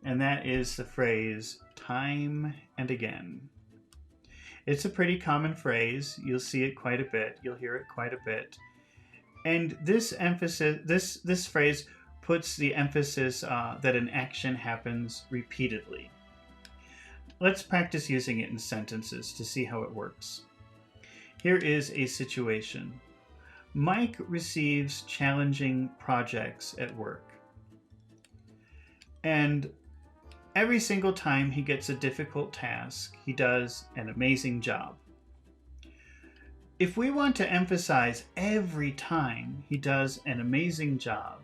and that is the phrase time and again. It's a pretty common phrase. You'll see it quite a bit. You'll hear it quite a bit. And this phrase puts the emphasis that an action happens repeatedly. Let's practice using it in sentences to see how it works. Here is a situation. Mike receives challenging projects at work. And every single time he gets a difficult task, he does an amazing job. If we want to emphasize every time he does an amazing job,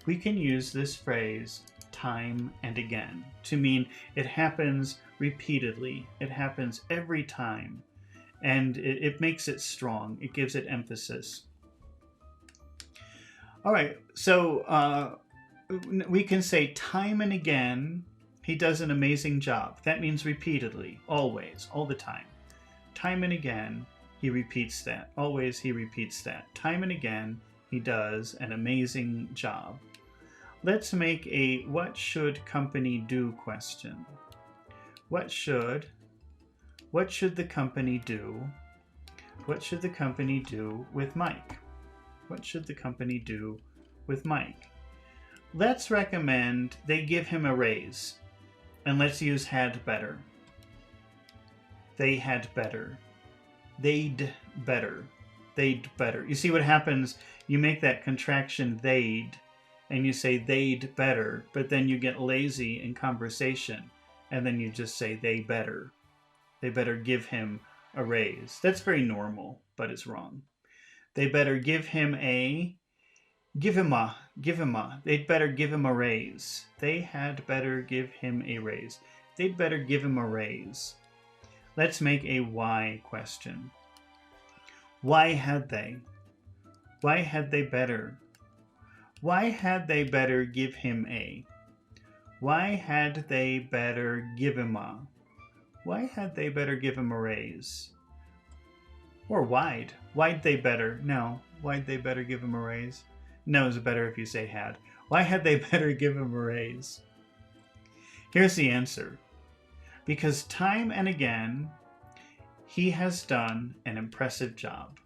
we can use this phrase time and again to mean it happens repeatedly. It happens every time, and it makes it strong. It gives it emphasis. All right, so we can say time and again he does an amazing job. That means repeatedly, always, all the time. Time and again he repeats that. Always he repeats that. Time and again he does an amazing job. Let's make a what should company do question. What should the company do? What should the company do with Mike? What should the company do with Mike? Let's recommend they give him a raise. And let's use had better. They had better. They'd better. They'd better. You see what happens? You make that contraction they'd, and you say they'd better, but then you get lazy in conversation, and then you just say they better. They better give him a raise. That's very normal, but it's wrong. They better give him a, they'd better give him a raise. They had better give him a raise. They'd better give him a raise. Let's make a why question. Why had they? Why had they better? Why had they better give him a? Why had they better give him a? Why had they better give him a raise? Or why'd? Why'd they better? No. Why'd they better give him a raise? No is better if you say had. Why had they better give him a raise? Here's the answer. Because time and again, he has done an impressive job.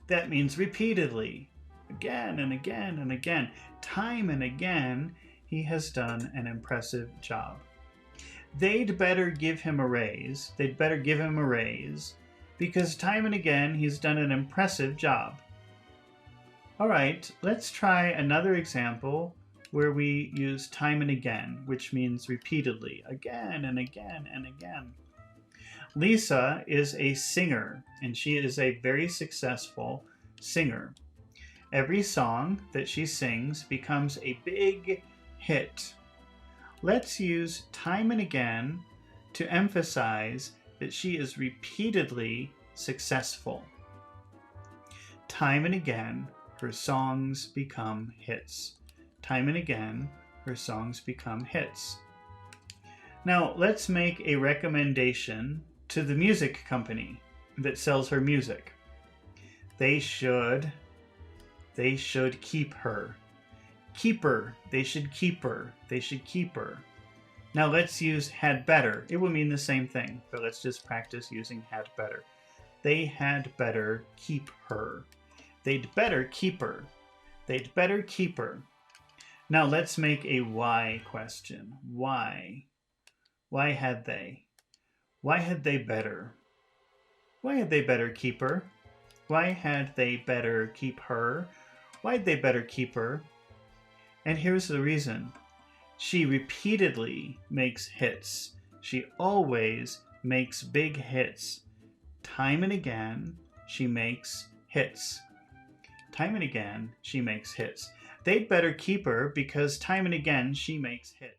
That means repeatedly, again and again and again, time and again, he has done an impressive job. They'd better give him a raise. They'd better give him a raise because time and again, he's done an impressive job. All right, let's try another example where we use time and again, which means repeatedly, again and again and again. Lisa is a singer, and she is a very successful singer. Every song that she sings becomes a big hit. Let's use time and again to emphasize that she is repeatedly successful. Time and again, her songs become hits. Time and again, her songs become hits. Now, let's make a recommendation to the music company that sells her music. They should keep her. Keep her. They should keep her. They should keep her. Now let's use had better. It will mean the same thing, but let's just practice using had better. They had better keep her. They'd better keep her. They'd better keep her. Now let's make a why question. Why? Why had they? Why had they better? Why had they better keep her? Why had they better keep her? Why'd they better keep her? And here's the reason. She repeatedly makes hits. She always makes big hits. Time and again, she makes hits. Time and again, she makes hits. They'd better keep her because time and again, she makes hits.